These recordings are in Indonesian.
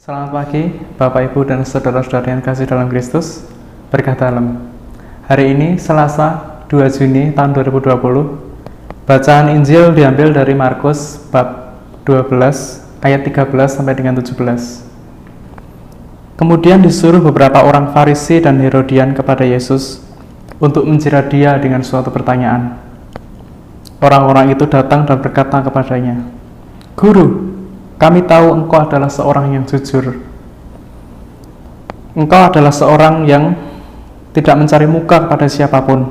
Selamat pagi, Bapak, Ibu, dan saudara-saudara yang kasih dalam Kristus. Berkah dalam. Hari ini, Selasa 2 Juni tahun 2020. Bacaan Injil diambil dari Markus bab 12 ayat 13 sampai dengan 17. Kemudian disuruh beberapa orang Farisi dan Herodian kepada Yesus untuk menjerat dia dengan suatu pertanyaan. Orang-orang itu datang dan berkata kepadanya, "Guru, kami tahu engkau adalah seorang yang jujur. Engkau adalah seorang yang tidak mencari muka kepada siapapun,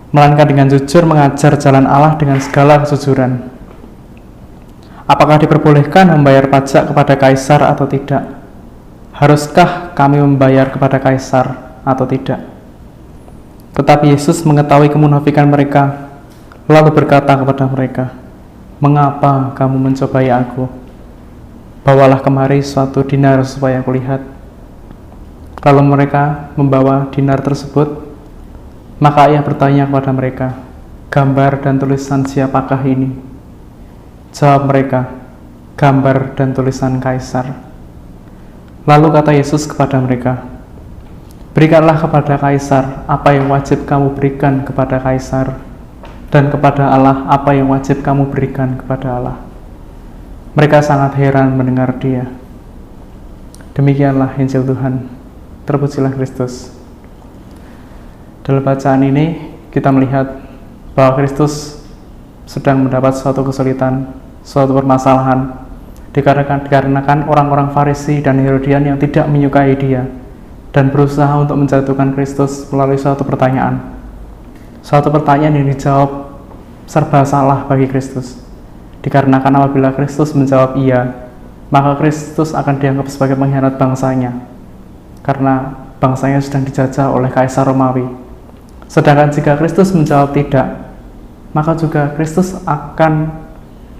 melainkan dengan jujur mengajar jalan Allah dengan segala kejujuran. Apakah diperbolehkan membayar pajak kepada kaisar atau tidak? Haruskah kami membayar kepada kaisar atau tidak?" Tetapi Yesus mengetahui kemunafikan mereka, lalu berkata kepada mereka, "Mengapa kamu mencobai aku? Bawalah kemari suatu dinar supaya aku lihat." Lalu mereka membawa dinar tersebut. Maka ia bertanya kepada mereka, "Gambar dan tulisan siapakah ini?" Jawab mereka, "Gambar dan tulisan kaisar." Lalu kata Yesus kepada mereka, "Berikanlah kepada kaisar apa yang wajib kamu berikan kepada kaisar, dan kepada Allah apa yang wajib kamu berikan kepada Allah." Mereka sangat heran mendengar dia. Demikianlah Injil Tuhan. Terpujilah Kristus. Dalam bacaan ini kita melihat bahwa Kristus sedang mendapat suatu kesulitan, suatu permasalahan dikarenakan orang-orang Farisi dan Herodian yang tidak menyukai dia dan berusaha untuk menjatuhkan Kristus melalui suatu pertanyaan. Suatu pertanyaan yang dijawab serba salah bagi Kristus. Dikarenakan apabila Kristus menjawab iya, maka Kristus akan dianggap sebagai pengkhianat bangsanya, karena bangsanya sedang dijajah oleh Kaisar Romawi. Sedangkan jika Kristus menjawab tidak, maka juga Kristus akan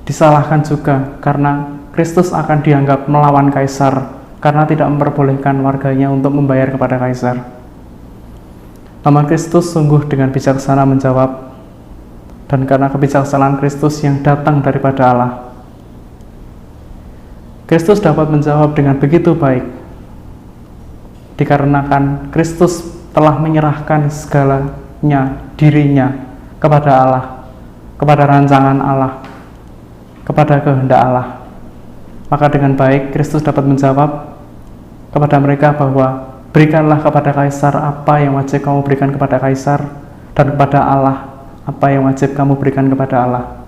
disalahkan juga, karena Kristus akan dianggap melawan Kaisar karena tidak memperbolehkan warganya untuk membayar kepada Kaisar. Namun Kristus sungguh dengan bijaksana menjawab, dan karena kebijaksanaan Kristus yang datang daripada Allah, Kristus dapat menjawab dengan begitu baik, dikarenakan Kristus telah menyerahkan segalanya, dirinya, kepada Allah, kepada rancangan Allah, kepada kehendak Allah. Maka dengan baik Kristus dapat menjawab kepada mereka bahwa berikanlah kepada Kaisar apa yang wajib kamu berikan kepada Kaisar, dan kepada Allah apa yang wajib kamu berikan kepada Allah.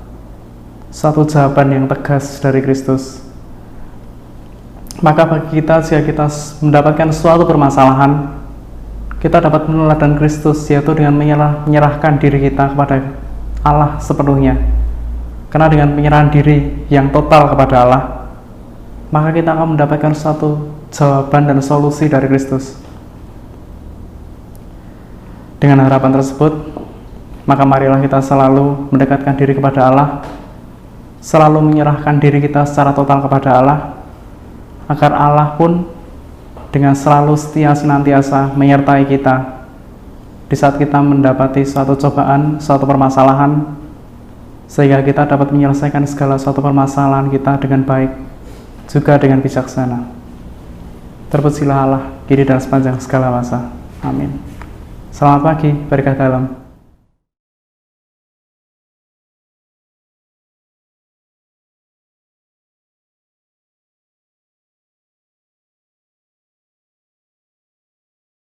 Suatu jawaban yang tegas dari Kristus. Maka bagi kita, jika kita mendapatkan suatu permasalahan, kita dapat meneladan Kristus, yaitu dengan menyerahkan diri kita kepada Allah sepenuhnya. Karena dengan penyerahan diri yang total kepada Allah, maka kita akan mendapatkan suatu jawaban dan solusi dari Kristus. Dengan harapan tersebut, maka marilah kita selalu mendekatkan diri kepada Allah, selalu menyerahkan diri kita secara total kepada Allah, agar Allah pun dengan selalu setia senantiasa menyertai kita di saat kita mendapati suatu cobaan, suatu permasalahan, sehingga kita dapat menyelesaikan segala suatu permasalahan kita dengan baik, juga dengan bijaksana. Terpujilah Allah, kini dan sepanjang segala masa. Amin. Selamat pagi, berkah dalam.